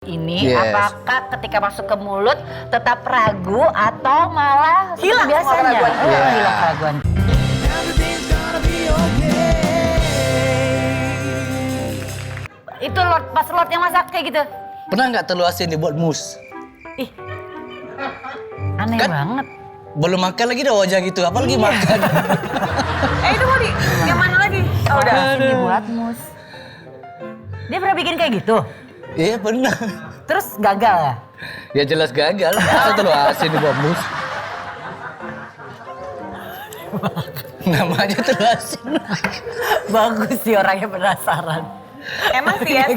Ini apakah ketika masuk ke mulut tetap ragu atau malah hilang biasanya? Hilang keraguan. Itu pas Lord yang masak kayak gitu. Pernah nggak telur asin dibuat mus? Ih, aneh Kan? banget. Belum makan lagi dah wajah gitu, apalagi makan. Itu mau yang mana lagi? Oh, udah. Asin dibuat mus. Dia pernah bikin kayak gitu? Iya pernah. Terus gagal ya? Ya jelas gagal. Masa telur asin dibuat mus? Namanya telur asin. Bagus sih orangnya penasaran. Emang sih ya,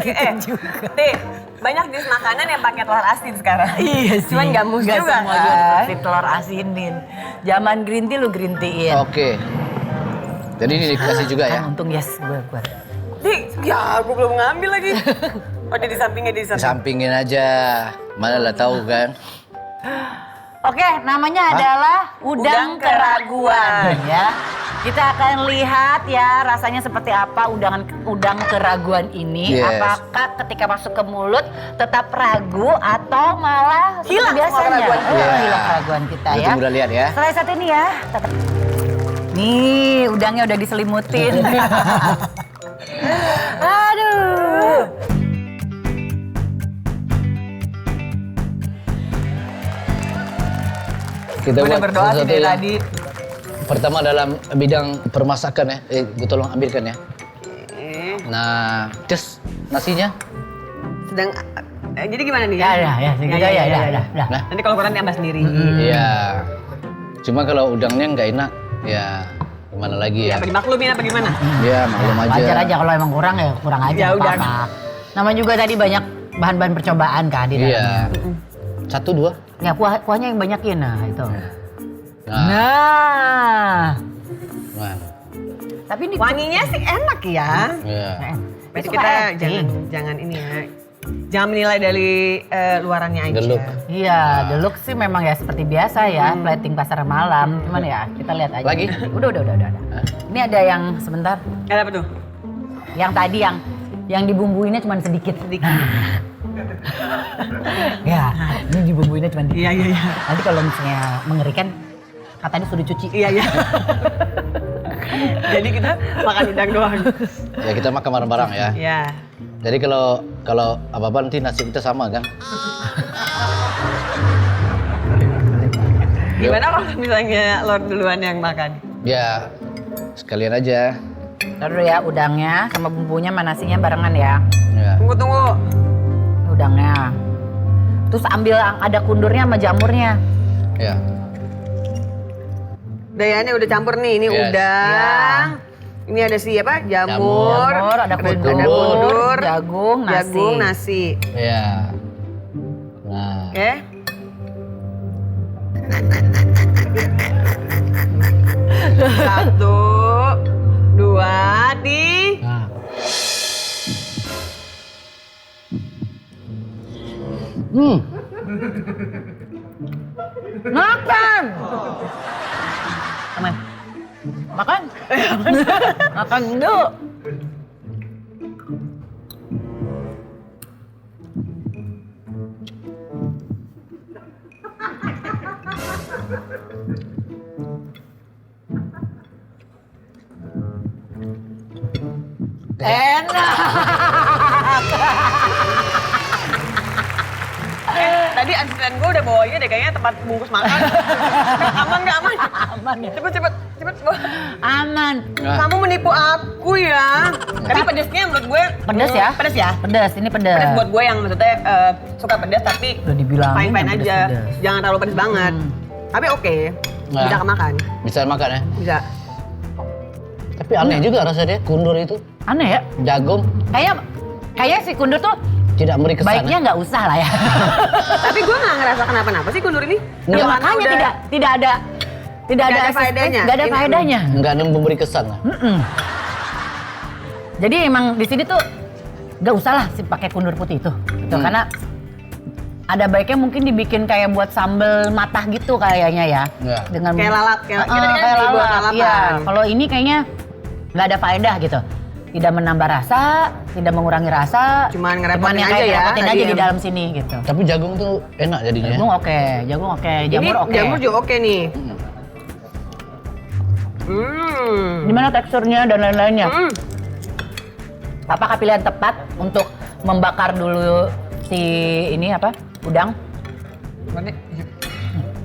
Teh, banyak jenis makanan yang pakai telur asin sekarang. Iya sih. Cuman nggak mus juga semua kan? seperti telur asinin. Zaman green tea lu green tea-in. Oke. Jadi ini dikasih juga ya? Untung yes gue. Ya gue belum ngambil lagi. Oh dia di sampingnya, Sampingin aja. Mana lah tahu kan? Oke, namanya adalah udang keraguan ya. Kita akan lihat ya rasanya seperti apa udang keraguan ini. Yes. Apakah ketika masuk ke mulut tetap ragu atau malah hilang biasanya? keraguan kita. Hilang keraguan kita ya. Tunggu lihat ya. Setelah satu ini ya. Nih, udangnya udah diselimutin. Aduh. Kita Udah buat berdoa sih sesuatu dari yang tadi. pertama dalam bidang permasakan ya. Gue tolong ambilkan ya. Nah, terus nasinya? Sedang, jadi gimana nih? Ya, Nah, Nanti kalau kurang diambil sendiri. iya. Cuma kalau udangnya nggak enak, ya gimana lagi ya? Apa dimaklumin apa gimana? Ya maklum aja. Wajar aja kalau emang kurang ya kurang aja. Ya nggak udah. apa-apa. Namanya juga tadi banyak bahan-bahan percobaan kan di dalamnya. Iya. 1, 2. Ya kuahnya yang banyakin nah itu. Nah, Nah. Tapi ini Wanginya sih enak ya. iya. Berarti Itu kita acting. jangan ini ya. Jangan menilai dari luarannya aja. The look. Iya, the look sih memang ya seperti biasa ya, plating pasar malam. Cuman ya kita lihat aja. Lagi? Udah. Ini ada yang sebentar. Ada apa tuh? Yang tadi yang dibumbuinnya cuma sedikit. Ya, ini dibumbuinnya cuma sedikit. Iya. Nanti kalau misalnya mengerikan katanya suruh cuci. Iya. Jadi kita makan udang doang. Ya kita makan bareng-bareng ya. Iya. Jadi kalau apa-apa nanti nasib kita sama kan? Gimana kalau misalnya Lord duluan yang makan? Ya sekalian aja. Taruh ya udangnya sama bumbunya sama nasinya barengan ya. Ya. Tunggu. Udangnya. Terus ambil ada kundurnya sama jamurnya. Ya. Dayanya udah campur nih, ini Yes. udang. Ini ada si apa? Jamur, Ada kundur, jagung, nasi. Ya. Nah. Oke. Satu, dua, di. Nah. Makan. Aman. Makan. Makan dulu. Enak. Tadi asisten gue udah bawanya deh kayaknya tempat bungkus makan. Aman nggak aman? Aman ya. Cepet. Aman. Kamu menipu aku ya. Tapi pedesnya menurut gue Pedes ya? Pedes ya. Pedas, ini pedas. Pedes buat gue yang maksudnya suka pedas tapi Udah dibilangin fine yang aja. pedes-pedes. Jangan terlalu pedes banget. Tapi oke. Nah. Bisa kemakan. Bisa makan ya. Bisa. Tapi aneh juga rasanya kundur itu. Aneh ya? Jagung Kayak si kundur tuh tidak memberi kesan. baiknya nggak usah lah ya. Tapi gue nggak ngerasa kenapa-napa sih kundur ini. Ya Karena makanya udah- tidak ada Nggak ada asisten, faedahnya. nggak ada Ini- faedahnya. Nggak memberi kesan lah. Jadi emang di sini tuh nggak usah lah sih pakai kundur putih itu, gitu. Karena ada baiknya mungkin dibikin kayak buat sambal matah gitu kayaknya ya. Ya. Dengan Kayak lalap, kayak- kita kan kayak dibuat lalap. lalapan. Iya. Kalau ini kayaknya nggak ada faedah gitu. tidak menambah rasa, tidak mengurangi rasa. Cuman ngerepotin yang aja kayak ya, ngerepotin aja tadi di ya. dalam sini gitu. Tapi jagung tuh enak jadinya. Jagung oke, jamur oke. Jamur juga oke nih. Gimana teksturnya dan lain-lainnya? Apakah pilihan tepat untuk membakar dulu si ini apa? Udang?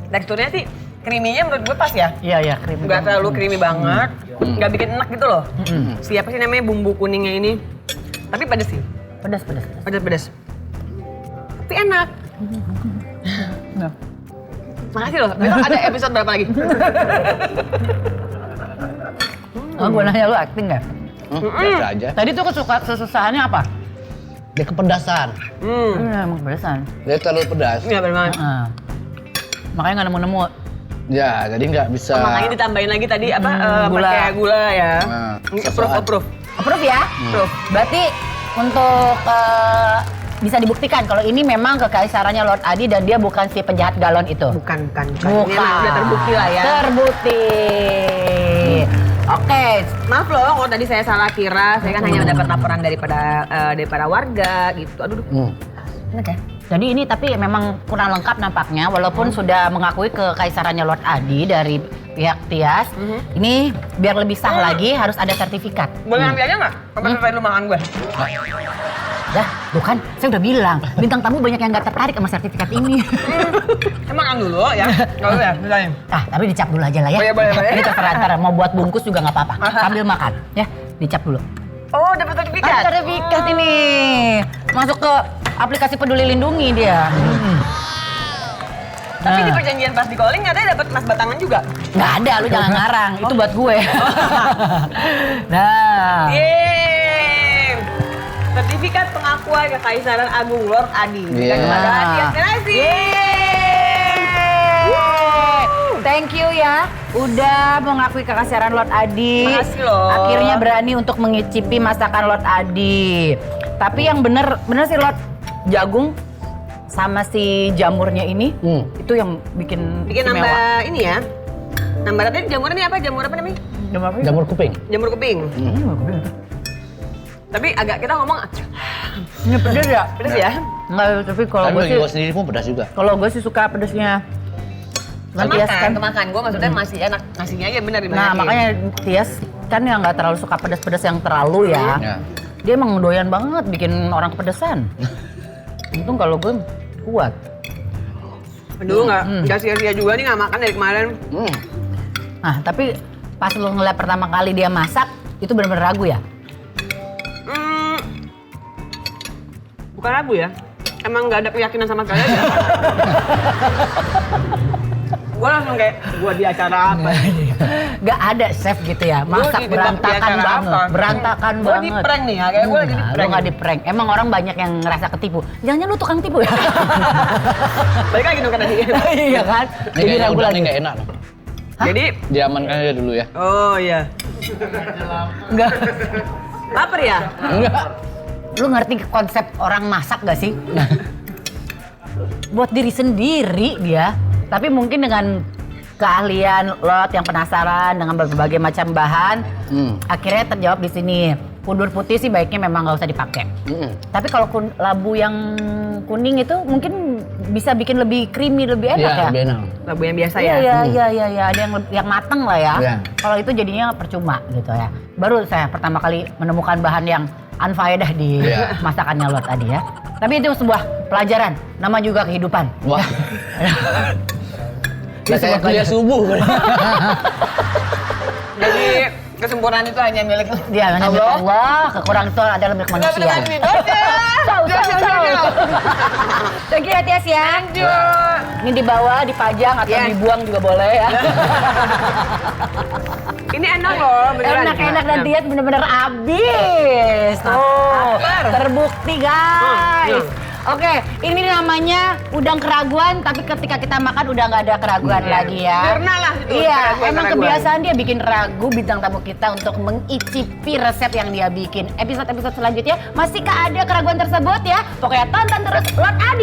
Teksturnya sih creamy-nya menurut gue pas ya. Iya, creamy. Nggak terlalu creamy banget, nggak bikin enak gitu loh. Siapa sih namanya bumbu kuningnya ini? Tapi pedes sih, Pedas. pedes. Tapi enak. Nah. Makasih loh, besok ada episode berapa lagi? Gue nanya lu acting nggak? Biasa aja. Tadi tuh kesusahannya apa? Dia kepedasan. Emang kepedasan. Dia terlalu pedas. Iya benar. Makanya nggak nemu-nemu. Ya, jadi nggak bisa. Makanya ditambahin lagi tadi apa gula. pakai gula ya. Nah, Approve. Approve ya? Approve. Berarti untuk bisa dibuktikan kalau ini memang kekaisarannya Lord Adi dan dia bukan si penjahat galon itu. Bukan. Ini emang udah terbukti lah ya. Terbukti. Oke. Maaf loh kalau tadi saya salah kira, saya kan hanya mendapat laporan daripada warga gitu. Aduh. Enak ya? Jadi ini tapi memang kurang lengkap nampaknya walaupun sudah mengakui kekaisarannya Lord Adi dari pihak Tias. Ini biar lebih sah lagi harus ada sertifikat. Boleh ambil aja nggak? Apa selesai lu makan gue? Dah, tuh kan, saya udah bilang, bintang tamu banyak yang nggak tertarik sama sertifikat ini. Saya makan dulu ya. Nggak boleh ya, misalnya. Tapi dicap dulu aja lah ya. Oh, iya, boleh. Ini terserah, ntar mau buat bungkus juga nggak apa-apa. Sambil makan, ya, dicap dulu. Oh, dapat sertifikat. Sertifikat ini masuk ke aplikasi Peduli Lindungi dia. Tapi di perjanjian pas di calling katanya dapat emas batangan juga. Nggak ada, lu jangan ngarang. Itu buat gue. Nah. Yeay. Sertifikat pengakuan Kekaisaran Agung Lord Adi. Iya. Dan kepada Tias Generasi. Thank you ya, udah mengakui kekaisaran Lord Adi. Makasih loh. Akhirnya berani untuk mengicipi masakan Lord Adi. Tapi yang bener sih Lord, jagung sama si jamurnya ini, itu yang bikin Bikin istimewa. nambah ini ya. Nambah tadi jamur ini apa? Jamur apa namanya? Jamur apa? Jamur kuping. Jamur kuping. Tapi agak kita ngomong Ini pedes ya? pedes ya. Enggak, tapi kalau Tapi gue bagi sih, gue sendiri pun pedas juga. kalau gue sih suka pedesnya. Cuman Tias kan, Kemakan. Gue maksudnya masih enak. Nasinya aja benar dibanyakin. nah makanya Tias kan yang nggak terlalu suka pedas-pedas yang terlalu ya. Ya. Dia emang doyan banget bikin orang kepedesan. Untung kalau gue kuat. Aduh nggak sia-sia juga nih nggak makan dari kemarin. Nah, tapi pas lu ngeliat pertama kali dia masak, itu bener-bener ragu ya? Bukan ragu ya. Emang nggak ada keyakinan sama sekali aja. Gue langsung kayak, gue di acara apa? Gak ada chef gitu ya, masak di berantakan acara banget, apa? berantakan Gue banget. di prank nih ya, kayak gue lagi di Lu prank. gak di prank, emang orang banyak yang ngerasa ketipu. Jangan-jangan lu tukang tipu ya? Balik lagi dong kan tadi. Iya kan? Ini kayaknya ragu udah lagi. nggak enak. Jadi, Diamankan aja dulu ya. oh iya. Enggak. Laper ya? Enggak. Lu ngerti konsep orang masak gak sih? Buat diri sendiri dia. Tapi mungkin dengan keahlian Lot yang penasaran dengan berbagai macam bahan, akhirnya terjawab di sini. Kundur putih sih baiknya memang nggak usah dipakai. Tapi kalau labu yang kuning itu mungkin bisa bikin lebih creamy, lebih enak ya. Lebih enak. Labu yang biasa Iya, ya? iya. Ada yang mateng lah ya. Iya. Kalau itu jadinya percuma gitu ya. Baru saya pertama kali menemukan bahan yang unfaedah di Iya. masakannya Lot tadi ya. Tapi itu sebuah pelajaran, nama juga kehidupan. Wah. Itu Saya sebuah kuliah pelajaran. subuh. Jadi, kesempurnaan itu hanya milik Dia hanya milik Allah, kekurangan itu adalah milik manusia. Tahu. Thank you ya Tias ya. Ini dibawa, dipajang atau Yes. dibuang juga boleh ya. Ini enak loh, beneran. Enak-enak dan Tias bener-bener habis. Tuh, terbukti guys. Oke, ini namanya udang keraguan, tapi ketika kita makan udah nggak ada keraguan lagi ya. Mirna lah itu, Iya, keraguan. emang kebiasaan dia bikin ragu bintang tamu kita untuk mengicipi resep yang dia bikin. Episode-episode selanjutnya masihkah ada keraguan tersebut ya? Pokoknya tonton terus Lord Adi.